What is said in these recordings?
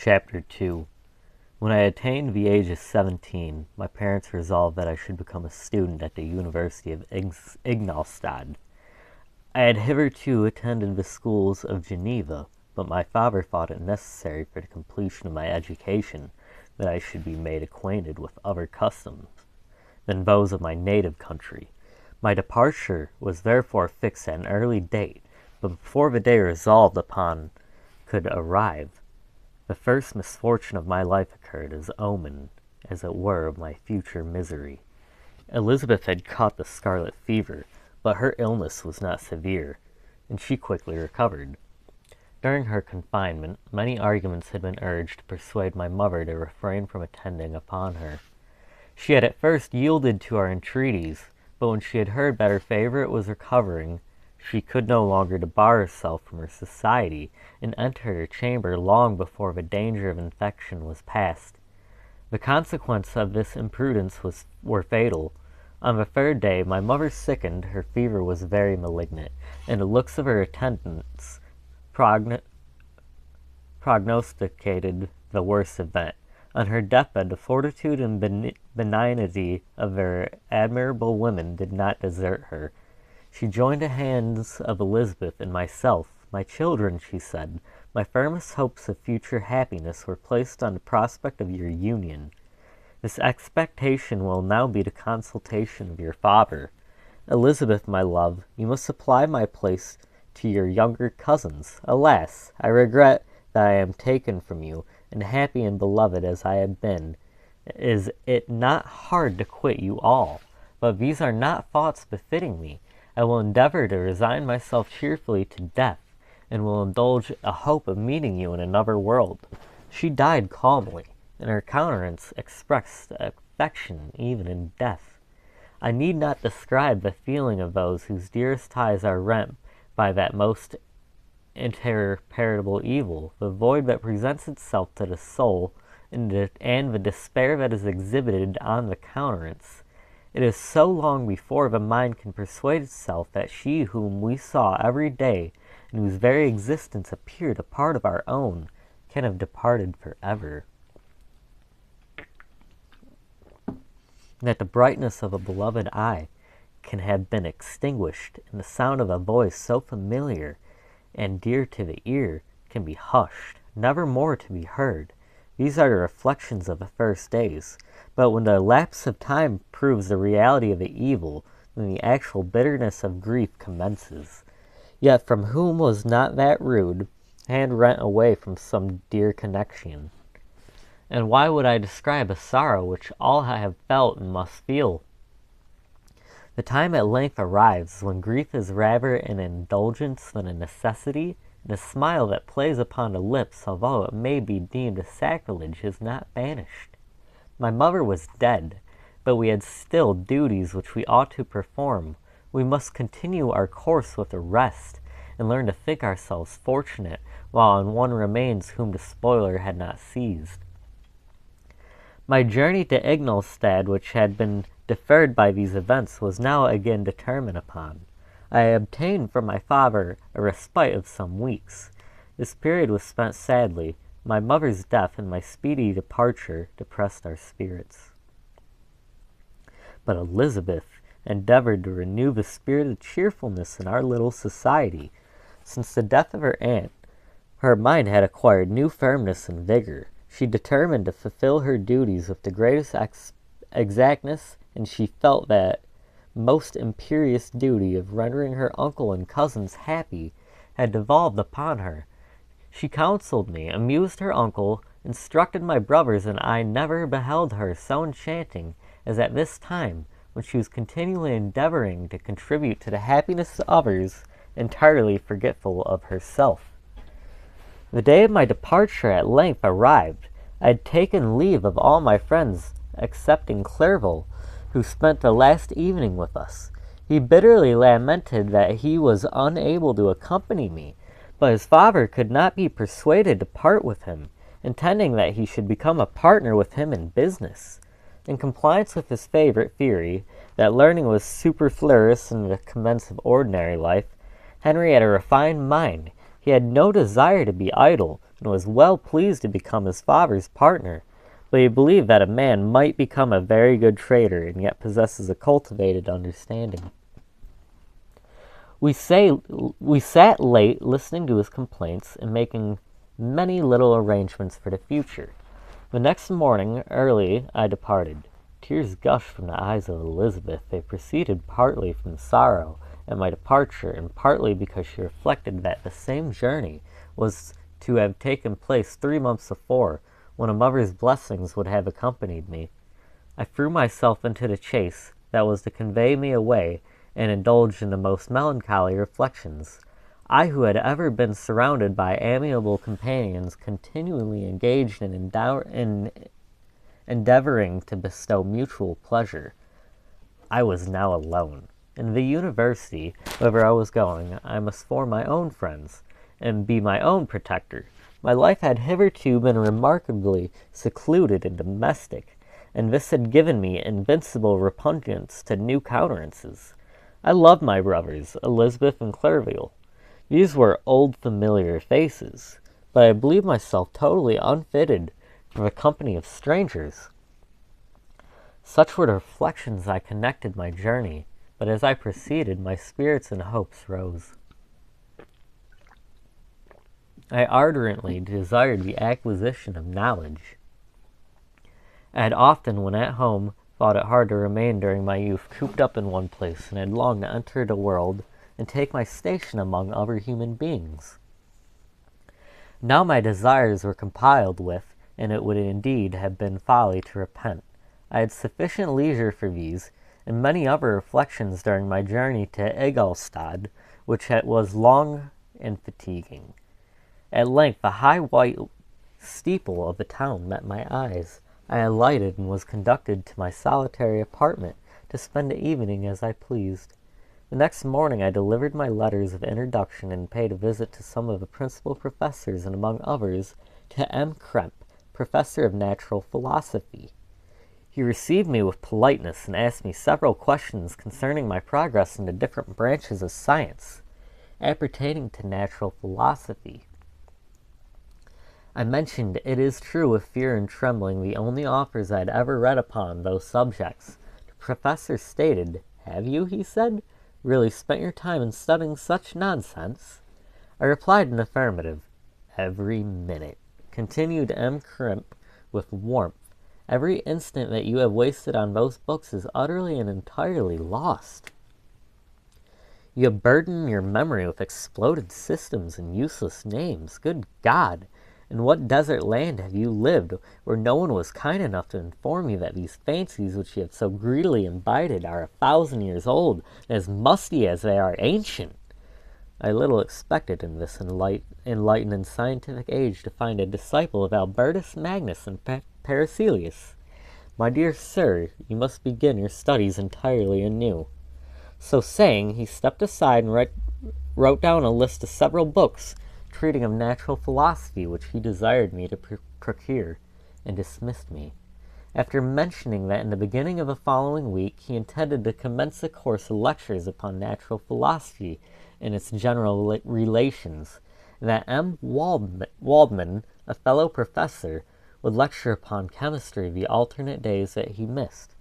Chapter 2. When I attained the age of 17, my parents resolved that I should become a student at the University of Ingolstadt. I had hitherto attended the schools of Geneva, but my father thought it necessary for the completion of my education that I should be made acquainted with other customs than those of my native country. My departure was therefore fixed at an early date, but before the day resolved upon could arrive, the first misfortune of my life occurred as omen, as it were, of my future misery. Elizabeth had caught the scarlet fever, but her illness was not severe, and she quickly recovered. During her confinement, many arguments had been urged to persuade my mother to refrain from attending upon her. She had at first yielded to our entreaties, but when she had heard that her favorite was recovering, she could no longer debar herself from her society, and entered her chamber long before the danger of infection was past. The consequences of this imprudence were fatal. On the third day my mother sickened, her fever was very malignant, and the looks of her attendants prognosticated the worst event. On her deathbed, the fortitude and benignity of their admirable women did not desert her. She joined the hands of Elizabeth and myself. My children, she said, my firmest hopes of future happiness were placed on the prospect of your union. This expectation will now be the consultation of your father. Elizabeth, my love, you must supply my place to your younger cousins. Alas, I regret that I am taken from you, and happy and beloved as I have been. Is it not hard to quit you all? But these are not thoughts befitting me. I will endeavor to resign myself cheerfully to death, and will indulge a hope of meeting you in another world. She died calmly, and her countenance expressed affection even in death. I need not describe the feeling of those whose dearest ties are rent by that most irreparable evil, the void that presents itself to the soul, and the despair that is exhibited on the countenance. It is so long before the mind can persuade itself that she whom we saw every day, and whose very existence appeared a part of our own, can have departed forever. That the brightness of a beloved eye can have been extinguished, and the sound of a voice so familiar and dear to the ear can be hushed, never more to be heard. These are the reflections of the first days. But when the lapse of time proves the reality of the evil, then the actual bitterness of grief commences. Yet from whom was not that rude hand rent away from some dear connection? And why would I describe a sorrow which all have felt and must feel? The time at length arrives when grief is rather an indulgence than a necessity, and a smile that plays upon the lips, although it may be deemed a sacrilege, is not banished. My mother was dead, but we had still duties which we ought to perform. We must continue our course with the rest, and learn to think ourselves fortunate, while on one remains whom the spoiler had not seized. My journey to Ingolstadt, which had been deferred by these events, was now again determined upon. I obtained from my father a respite of some weeks. This period was spent sadly. My mother's death and my speedy departure depressed our spirits. But Elizabeth endeavored to renew the spirit of cheerfulness in our little society. Since the death of her aunt, her mind had acquired new firmness and vigor. She determined to fulfill her duties with the greatest exactness, and she felt that most imperious duty of rendering her uncle and cousins happy had devolved upon her. She counseled me, amused her uncle, instructed my brothers, and I never beheld her so enchanting as at this time, when she was continually endeavoring to contribute to the happiness of others, entirely forgetful of herself. The day of my departure at length arrived. I had taken leave of all my friends, excepting Clerval, who spent the last evening with us. He bitterly lamented that he was unable to accompany me, but his father could not be persuaded to part with him, intending that he should become a partner with him in business. In compliance with his favorite theory, that learning was superfluous in the commence of ordinary life, Henry had a refined mind. He had no desire to be idle, and was well pleased to become his father's partner, but he believed that a man might become a very good trader and yet possesses a cultivated understanding. We sat late listening to his complaints and making many little arrangements for the future. The next morning, early, I departed. Tears gushed from the eyes of Elizabeth. They proceeded partly from sorrow at my departure, and partly because she reflected that the same journey was to have taken place 3 months before, when a mother's blessings would have accompanied me. I threw myself into the chaise that was to convey me away, and indulged in the most melancholy reflections. I, who had ever been surrounded by amiable companions, continually engaged in endeavoring to bestow mutual pleasure. I was now alone. In the university, whither I was going, I must form my own friends, and be my own protector. My life had hitherto been remarkably secluded and domestic, and this had given me invincible repugnance to new countenances. I loved my brothers, Elizabeth and Clerval. These were old familiar faces, but I believed myself totally unfitted for the company of strangers. Such were the reflections I connected my journey, but as I proceeded, my spirits and hopes rose. I ardently desired the acquisition of knowledge. I had often, when at home, thought it hard to remain during my youth cooped up in one place, and had longed to enter the world and take my station among other human beings. Now my desires were compiled with, and it would indeed have been folly to repent. I had sufficient leisure for these, and many other reflections during my journey to Ingolstadt, which was long and fatiguing. At length the high white steeple of the town met my eyes. I alighted and was conducted to my solitary apartment to spend the evening as I pleased. The next morning I delivered my letters of introduction and paid a visit to some of the principal professors, and among others to M. Krempe, professor of natural philosophy. He received me with politeness and asked me several questions concerning my progress in the different branches of science appertaining to natural philosophy. I mentioned, it is true, with fear and trembling, the only authors I had ever read upon those subjects. The professor stated, "Have you," he said, "really spent your time in studying such nonsense?" I replied in affirmative. "Every minute," continued M. Krempe with warmth. "Every instant that you have wasted on those books is utterly and entirely lost. You have burdened your memory with exploded systems and useless names. Good God! In what desert land have you lived, where no one was kind enough to inform you that these fancies which you have so greedily imbibed are 1,000 years old, and as musty as they are ancient?" I little expected in this enlightened and scientific age to find a disciple of Albertus Magnus and Paracelsus. "My dear sir, you must begin your studies entirely anew." So saying, he stepped aside and wrote down a list of several books treating of natural philosophy which he desired me to procure, and dismissed me, after mentioning that in the beginning of the following week he intended to commence a course of lectures upon natural philosophy and its general relations, and that M. Waldman, a fellow professor, would lecture upon chemistry the alternate days that he missed.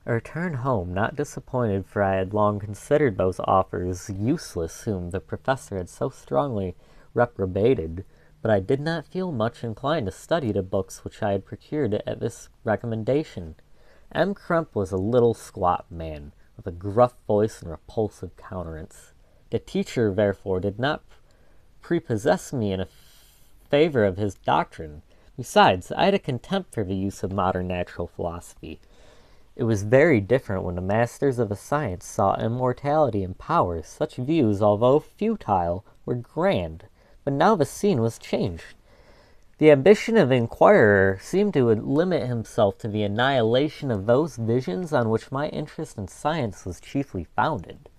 I returned home, not disappointed, for I had long considered those authors useless whom the professor had so strongly reprobated, but I did not feel much inclined to study the books which I had procured at this recommendation. M. Krempe was a little squat man, with a gruff voice and repulsive countenance. The teacher, therefore, did not prepossess me in favor of his doctrine. Besides, I had a contempt for the use of modern natural philosophy. It was very different when the masters of the science saw immortality and power. Such views, although futile, were grand, but now the scene was changed. The ambition of the inquirer seemed to limit himself to the annihilation of those visions on which my interest in science was chiefly founded.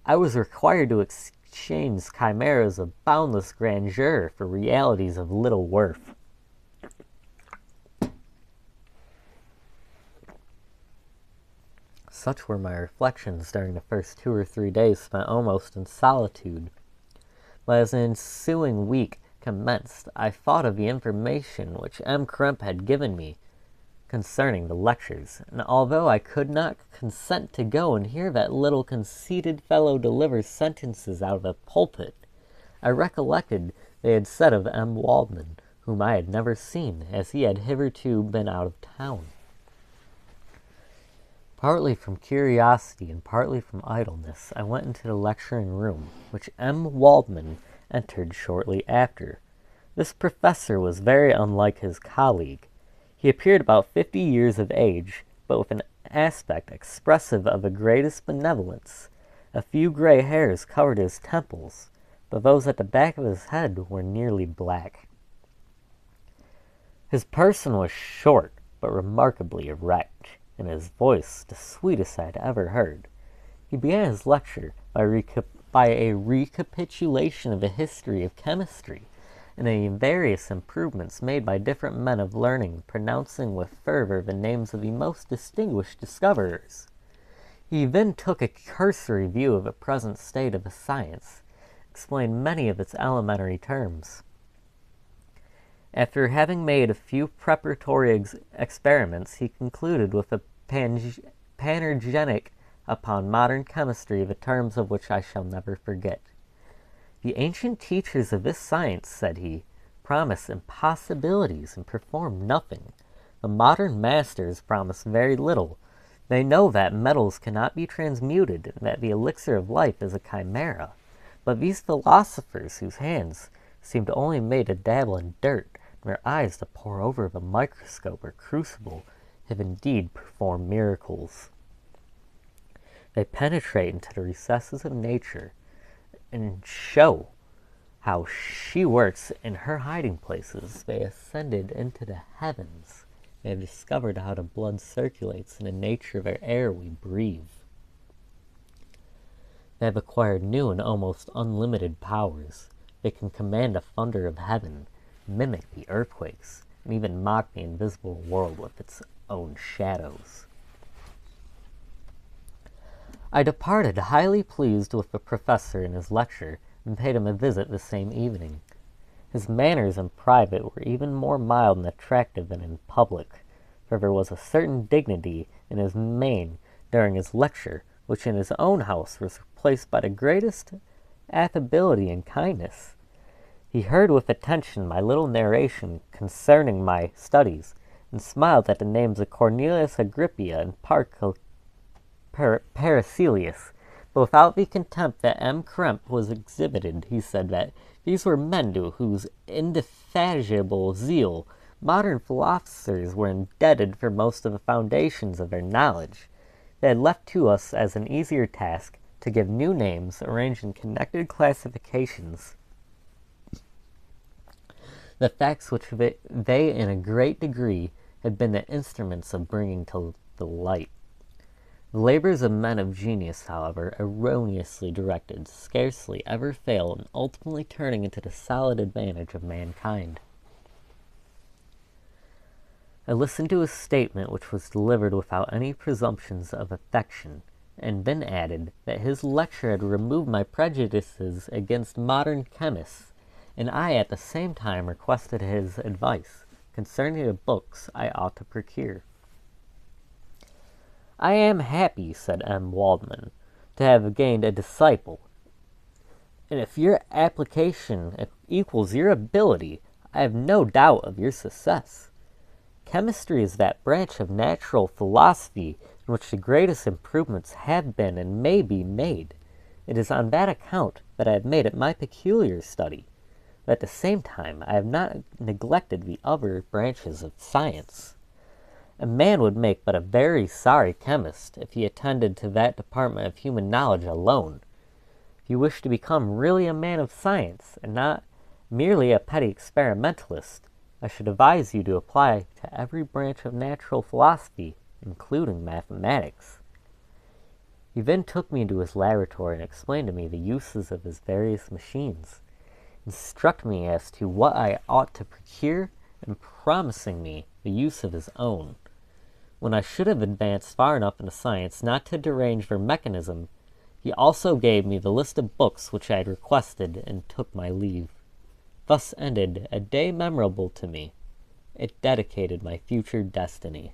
I was required to exchange chimeras of boundless grandeur for realities of little worth. Such were my reflections during the first 2 or 3 days spent almost in solitude. But as the ensuing week commenced, I thought of the information which M. Crump had given me concerning the lectures, and although I could not consent to go and hear that little conceited fellow deliver sentences out of a pulpit, I recollected they had said of M. Waldman, whom I had never seen, as he had hitherto been out of town. Partly from curiosity and partly from idleness, I went into the lecturing room, which M. Waldman entered shortly after. This professor was very unlike his colleague. He appeared about 50 years of age, but with an aspect expressive of the greatest benevolence. A few gray hairs covered his temples, but those at the back of his head were nearly black. His person was short, but remarkably erect, and his voice the sweetest I had ever heard. He began his lecture by a recapitulation of the history of chemistry, and the various improvements made by different men of learning, pronouncing with fervor the names of the most distinguished discoverers. He then took a cursory view of the present state of the science, explained many of its elementary terms. After having made a few preparatory experiments, he concluded with a panegyric upon modern chemistry, the terms of which I shall never forget. The ancient teachers of this science, said he, promise impossibilities and perform nothing. The modern masters promise very little. They know that metals cannot be transmuted, and that the elixir of life is a chimera. But these philosophers, whose hands seemed only made to dabble in dirt, and their eyes to pore over the microscope or crucible, have indeed performed miracles. They penetrate into the recesses of nature, and show how she works in her hiding places. They ascended into the heavens. They have discovered how the blood circulates in the nature of the air we breathe. They have acquired new and almost unlimited powers. They can command the thunder of heaven, mimic the earthquakes, and even mock the invisible world with its own shadows. I departed highly pleased with the professor in his lecture, and paid him a visit the same evening. His manners in private were even more mild and attractive than in public, for there was a certain dignity in his mien during his lecture, which in his own house was replaced by the greatest affability and kindness. He heard with attention my little narration concerning my studies, and smiled at the names of Cornelius Agrippa and Paracelsus, but without the contempt that M. Crump was exhibited. He said that these were men to whose indefatigable zeal modern philosophers were indebted for most of the foundations of their knowledge. They had left to us as an easier task to give new names arranged in connected classifications the facts which they in a great degree had been the instruments of bringing to the light. The labors of men of genius, however, erroneously directed, scarcely ever fail in ultimately turning into the solid advantage of mankind. I listened to his statement, which was delivered without any presumptions of affection, and then added that his lecture had removed my prejudices against modern chemists, and I at the same time requested his advice concerning the books I ought to procure. I am happy, said M. Waldman, to have gained a disciple, and if your application equals your ability, I have no doubt of your success. Chemistry is that branch of natural philosophy in which the greatest improvements have been and may be made. It is on that account that I have made it my peculiar study, but at the same time I have not neglected the other branches of science. A man would make but a very sorry chemist if he attended to that department of human knowledge alone. If you wish to become really a man of science, and not merely a petty experimentalist, I should advise you to apply to every branch of natural philosophy, including mathematics. He then took me into his laboratory and explained to me the uses of his various machines, instructing me as to what I ought to procure, and promising me the use of his own. When I should have advanced far enough into science not to derange their mechanism, He also gave me the list of books which I had requested, and took my leave. Thus ended a day memorable to me. It dedicated my future destiny.